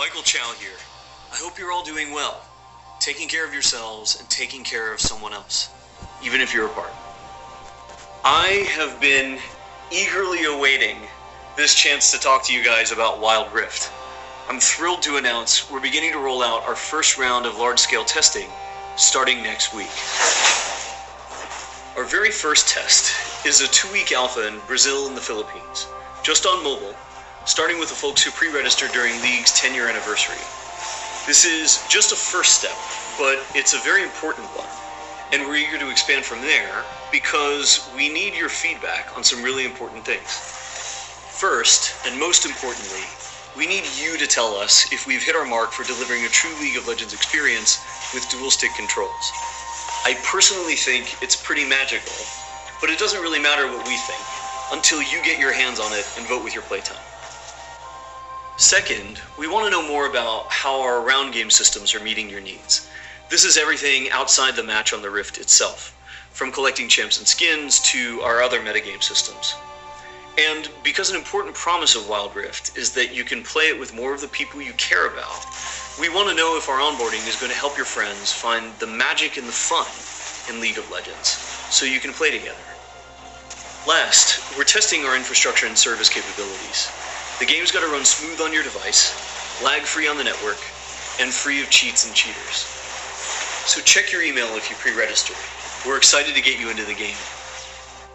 Michael Chow here. I hope you're all doing well, taking care of yourselves and taking care of someone else, even if you're apart. I have been eagerly awaiting this chance to talk to you guys about Wild Rift. I'm thrilled to announce we're beginning to roll out our first round of large-scale testing starting next week. Our very first test is a 2-week alpha in Brazil and the Philippines, just on mobile, starting with the folks who pre-registered during League's 10-year anniversary. This is just a first step, but it's a very important one, and we're eager to expand from there because we need your feedback on some really important things. First, and most importantly, we need you to tell us if we've hit our mark for delivering a true League of Legends experience with dual-stick controls. I personally think it's pretty magical, but it doesn't really matter what we think until you get your hands on it and vote with your playtime. Second, we want to know more about how our round game systems are meeting your needs. This is everything outside the match on the Rift itself, from collecting champs and skins to our other metagame systems. And because an important promise of Wild Rift is that you can play it with more of the people you care about, we want to know if our onboarding is going to help your friends find the magic and the fun in League of Legends, so you can play together. Last, we're testing our infrastructure and service capabilities. The game's got to run smooth on your device, lag-free on the network, and free of cheats and cheaters. So check your email if you pre-registered. We're excited to get you into the game.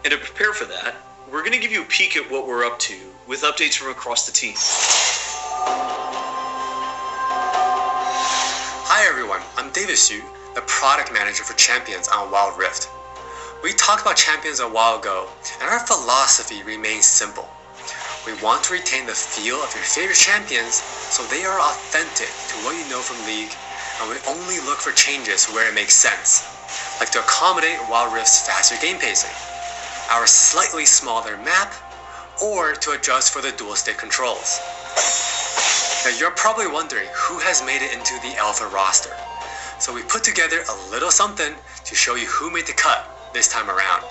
And to prepare for that, we're going to give you a peek at what we're up to with updates from across the team. Hi everyone, I'm David Xu, the product manager for Champions on Wild Rift. We talked about Champions a while ago, and our philosophy remains simple. We want to retain the feel of your favorite champions so they are authentic to what you know from League, and we only look for changes where it makes sense, like to accommodate Wild Rift's faster game pacing, our slightly smaller map, or to adjust for the dual-stick controls. Now you're probably wondering who has made it into the Alpha roster, so we put together a little something to show you who made the cut this time around.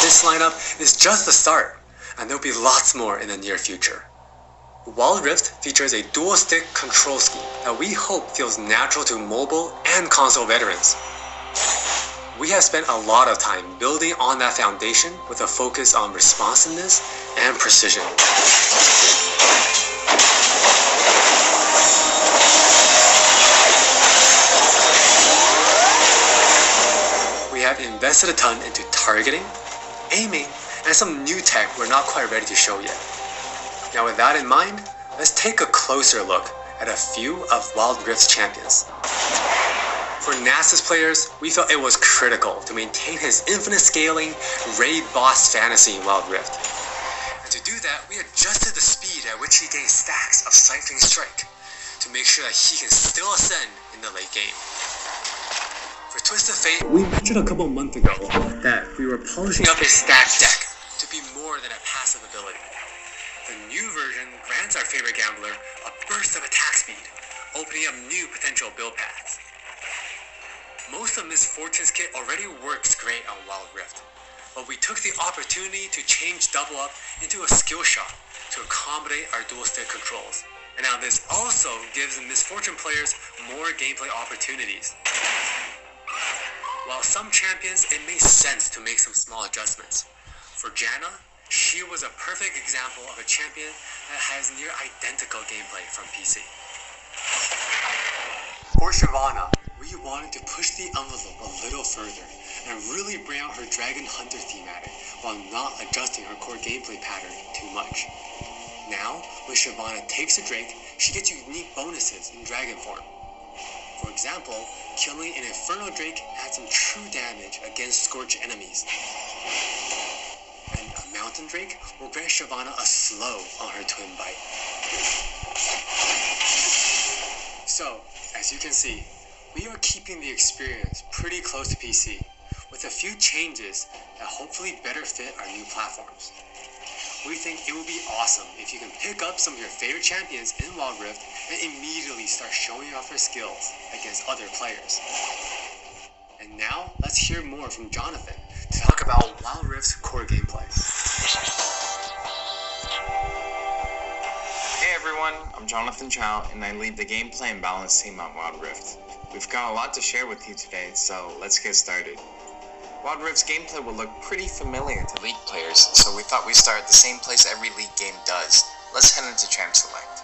This lineup is just the start, and there'll be lots more in the near future. Wild Rift features a dual-stick control scheme that we hope feels natural to mobile and console veterans. We have spent a lot of time building on that foundation with a focus on responsiveness and precision. We have invested a ton into targeting, aiming, and some new tech we're not quite ready to show yet. Now with that in mind, let's take a closer look at a few of Wild Rift's champions. For Nasus players, we felt it was critical to maintain his infinite scaling raid boss fantasy in Wild Rift. And to do that, we adjusted the speed at which he gains stacks of Cycling Strike to make sure that he can still ascend in the late game. For Twisted Fate, we mentioned a couple months ago that we were polishing up his stacked deck to be more than a passive ability. The new version grants our favorite gambler a burst of attack speed, opening up new potential build paths. Most of Miss Fortune's kit already works great on Wild Rift, but we took the opportunity to change Double Up into a skill shot to accommodate our dual stick controls. And now this also gives the Miss Fortune players more gameplay opportunities. While some champions, it made sense to make some small adjustments. For Janna, she was a perfect example of a champion that has near identical gameplay from PC. For Shyvana, we wanted to push the envelope a little further and really bring out her Dragon Hunter thematic while not adjusting her core gameplay pattern too much. Now, when Shyvana takes a Drake, she gets unique bonuses in Dragon form. For example, killing an Inferno Drake adds some true damage against Scorch enemies. And a Mountain Drake will grant Shyvana a slow on her Twin Bite. So, as you can see, we are keeping the experience pretty close to PC, with a few changes that hopefully better fit our new platforms. We think it would be awesome if you can pick up some of your favorite champions in Wild Rift and immediately start showing off your skills against other players. And now, let's hear more from Jonathan to talk about Wild Rift's core gameplay. Hey everyone, I'm Jonathan Chow, and I lead the gameplay and balance team on Wild Rift. We've got a lot to share with you today, so let's get started. Wild Rift's gameplay will look pretty familiar to League players, so we thought we'd start at the same place every League game does. Let's head into Champ Select.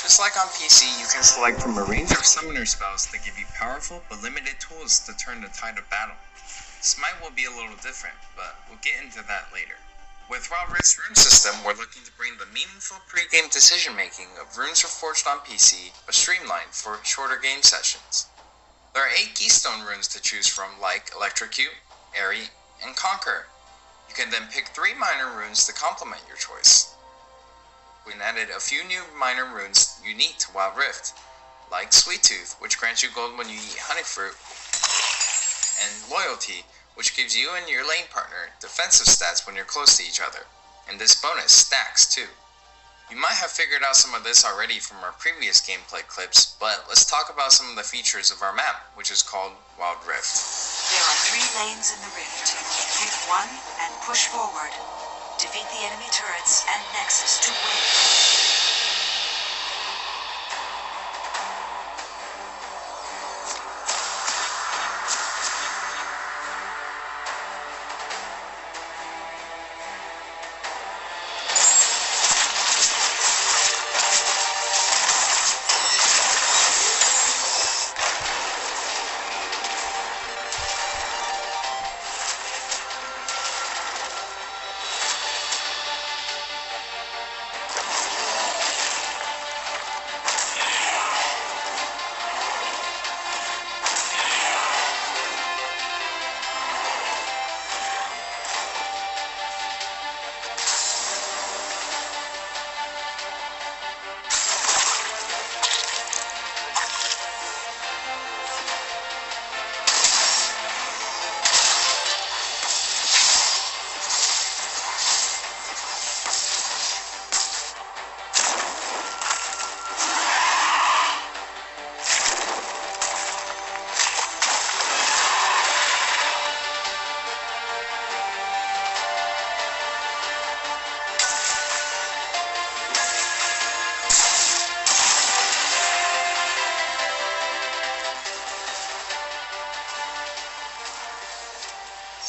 Just like on PC, you can select from a range of summoner spells that give you powerful but limited tools to turn the tide of battle. Smite will be a little different, but we'll get into that later. With Wild Rift's rune system, we're looking to bring the meaningful pre-game decision-making of Runes Reforged on PC, but streamlined for shorter game sessions. There are 8 Keystone runes to choose from, like Electrocute, Airy, and Conquer. You can then pick 3 minor runes to complement your choice. We added a few new minor runes unique to Wild Rift, like Sweet Tooth, which grants you gold when you eat honey fruit, and Loyalty, which gives you and your lane partner defensive stats when you're close to each other, and this bonus stacks too. You might have figured out some of this already from our previous gameplay clips, but let's talk about some of the features of our map, which is called Wild Rift. There are 3 lanes in the rift. Pick one and push forward. Defeat the enemy turrets and Nexus to win.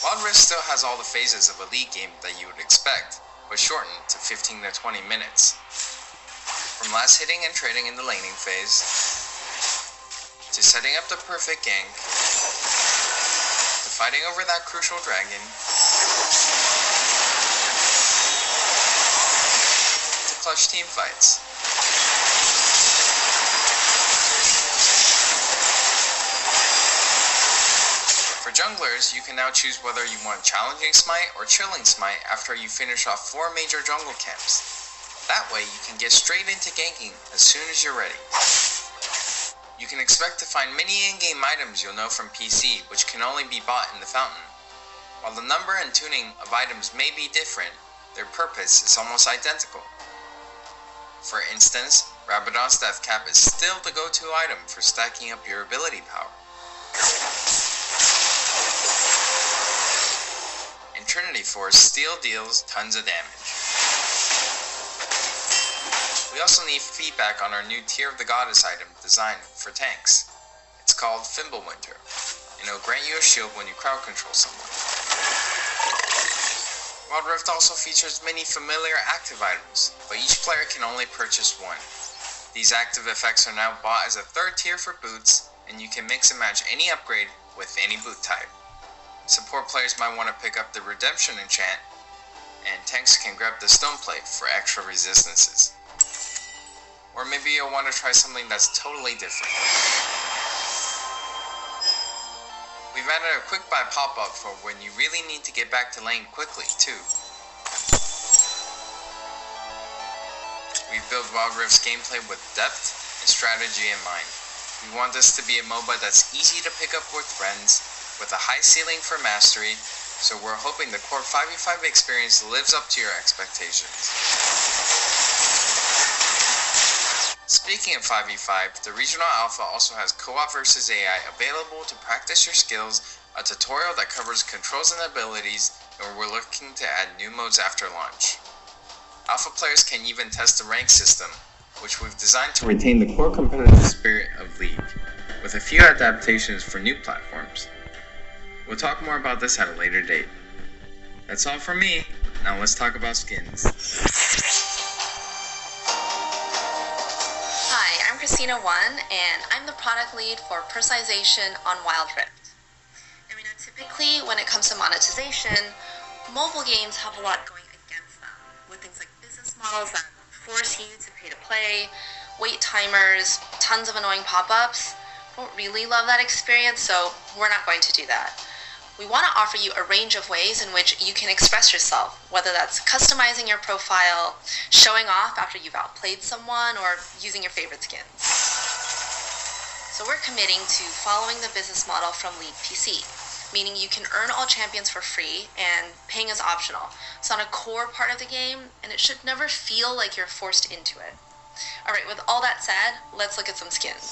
Wild Rift still has all the phases of a League game that you would expect, but shortened to 15 to 20 minutes. From last hitting and trading in the laning phase, to setting up the perfect gank, to fighting over that crucial dragon, to clutch team fights. For junglers, you can now choose whether you want Challenging Smite or Chilling Smite after you finish off 4 major jungle camps. That way you can get straight into ganking as soon as you're ready. You can expect to find many in-game items you'll know from PC, which can only be bought in the fountain. While the number and tuning of items may be different, their purpose is almost identical. For instance, Rabadon's Death Cap is still the go-to item for stacking up your ability power. And Trinity Force still deals tons of damage. We also need feedback on our new Tear of the Goddess item designed for tanks. It's called Fimbulwinter, and it'll grant you a shield when you crowd control someone. Wild Rift also features many familiar active items, but each player can only purchase one. These active effects are now bought as a third tier for boots, and you can mix and match any upgrade with any boot type. Support players might want to pick up the Redemption enchant, and tanks can grab the Stoneplate for extra resistances. Or maybe you'll want to try something that's totally different. We've added a quick buy pop-up for when you really need to get back to lane quickly, too. We've built Wild Rift's gameplay with depth and strategy in mind. We want this to be a MOBA that's easy to pick up with friends, with a high ceiling for mastery, so we're hoping the core 5v5 experience lives up to your expectations. Speaking of 5v5, the Regional Alpha also has Co-op vs AI available to practice your skills, a tutorial that covers controls and abilities, and we're looking to add new modes after launch. Alpha players can even test the rank system, which we've designed to retain the core competitive spirit of League, with a few adaptations for new platforms. We'll talk more about this at a later date. That's all from me. Now let's talk about skins. Hi, I'm Christina1, and I'm the product lead for personalization on Wild Rift. And we know typically when it comes to monetization, mobile games have a lot going against them, with things like business models that force you to pay to play, wait timers, tons of annoying pop-ups. I don't really love that experience, so we're not going to do that. We want to offer you a range of ways in which you can express yourself, whether that's customizing your profile, showing off after you've outplayed someone, or using your favorite skins. So we're committing to following the business model from League PC, meaning you can earn all champions for free and paying is optional. It's not a core part of the game, and it should never feel like you're forced into it. Alright, with all that said, let's look at some skins.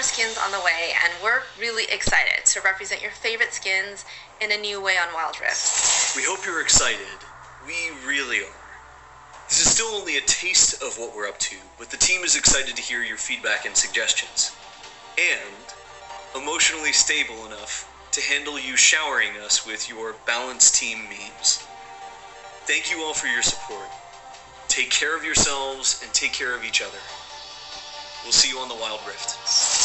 Skins on the way, and we're really excited to represent your favorite skins in a new way on Wild Rift. We hope you're excited. We really are. This is still only a taste of what we're up to, but the team is excited to hear your feedback and suggestions. And emotionally stable enough to handle you showering us with your balanced team memes. Thank you all for your support. Take care of yourselves and take care of each other. We'll see you on the Wild Rift.